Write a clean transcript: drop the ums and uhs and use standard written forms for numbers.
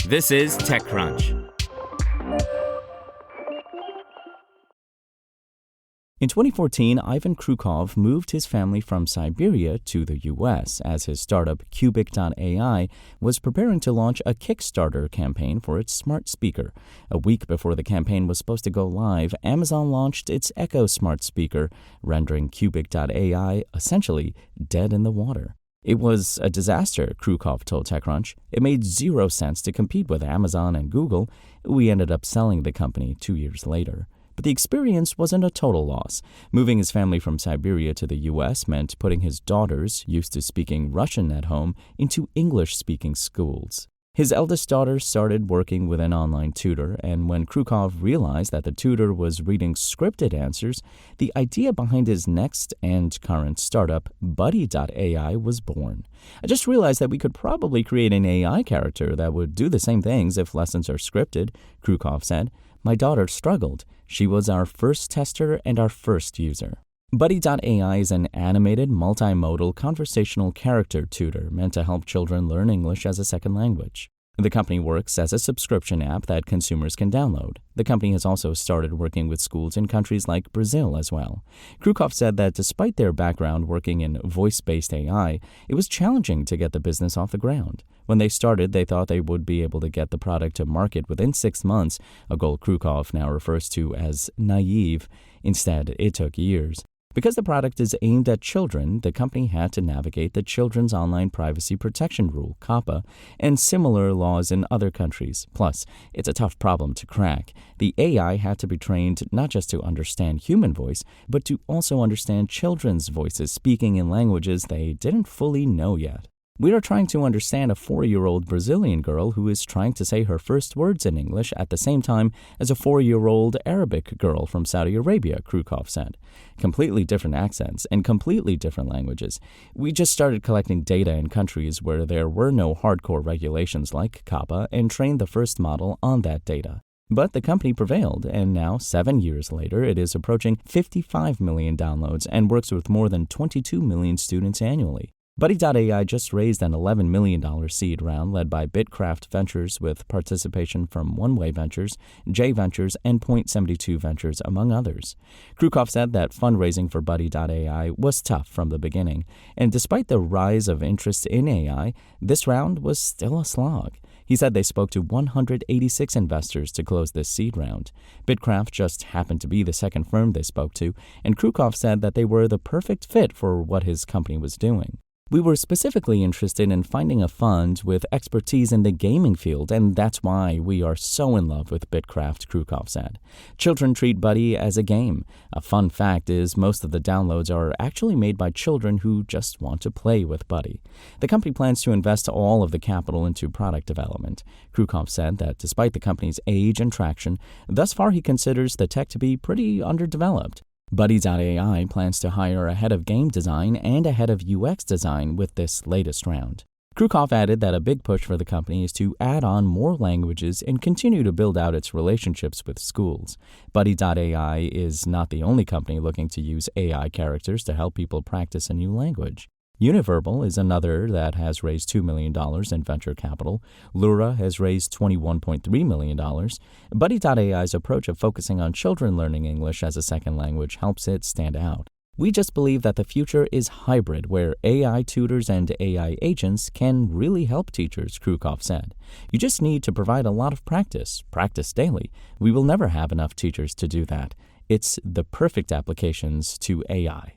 This is TechCrunch. In 2014, Ivan Krukov moved his family from Siberia to the U.S. as his startup Buddy.ai was preparing to launch a Kickstarter campaign for its smart speaker. A week before the campaign was supposed to go live, Amazon launched its Echo smart speaker, rendering Buddy.ai essentially dead in the water. It was a disaster, Krukov told TechCrunch. It made zero sense to compete with Amazon and Google. We ended up selling the company 2 years later. But the experience wasn't a total loss. Moving his family from Siberia to the U.S. meant putting his daughters, used to speaking Russian at home, into English-speaking schools. His eldest daughter started working with an online tutor, and when Krukov realized that the tutor was reading scripted answers, the idea behind his next and current startup, Buddy.ai, was born. I just realized that we could probably create an AI character that would do the same things if lessons are scripted, Krukov said. My daughter struggled. She was our first tester and our first user. Buddy.ai is an animated, multimodal conversational character tutor meant to help children learn English as a second language. The company works as a subscription app that consumers can download. The company has also started working with schools in countries like Brazil as well. Krukov said that despite their background working in voice-based AI, it was challenging to get the business off the ground. When they started, they thought they would be able to get the product to market within 6 months, a goal Krukov now refers to as naive. Instead, it took years. Because the product is aimed at children, the company had to navigate the Children's Online Privacy Protection Rule, COPPA, and similar laws in other countries. Plus, it's a tough problem to crack. The AI had to be trained not just to understand human voice, but to also understand children's voices speaking in languages they didn't fully know yet. We are trying to understand a 4-year-old Brazilian girl who is trying to say her first words in English at the same time as a 4-year-old Arabic girl from Saudi Arabia, Krukov said. Completely different accents and completely different languages. We just started collecting data in countries where there were no hardcore regulations like COPPA and trained the first model on that data. But the company prevailed, and now, 7 years later, it is approaching 55 million downloads and works with more than 22 million students annually. Buddy.ai just raised an $11 million seed round led by Bitcraft Ventures with participation from One Way Ventures, J Ventures, and Point72 Ventures, among others. Krukov said that fundraising for Buddy.ai was tough from the beginning, and despite the rise of interest in AI, this round was still a slog. He said they spoke to 186 investors to close this seed round. Bitcraft just happened to be the second firm they spoke to, and Krukov said that they were the perfect fit for what his company was doing. We were specifically interested in finding a fund with expertise in the gaming field, and that's why we are so in love with Bitcraft, Krukov said. Children treat Buddy as a game. A fun fact is most of the downloads are actually made by children who just want to play with Buddy. The company plans to invest all of the capital into product development. Krukov said that despite the company's age and traction, thus far he considers the tech to be pretty underdeveloped. Buddy.ai plans to hire a head of game design and a head of UX design with this latest round. Krukov added that a big push for the company is to add on more languages and continue to build out its relationships with schools. Buddy.ai is not the only company looking to use AI characters to help people practice a new language. Univerbal is another that has raised $2 million in venture capital. Lura has raised $21.3 million. Buddy.ai's approach of focusing on children learning English as a second language helps it stand out. We just believe that the future is hybrid, where AI tutors and AI agents can really help teachers, Krukov said. You just need to provide a lot of practice daily. We will never have enough teachers to do that. It's the perfect applications to AI.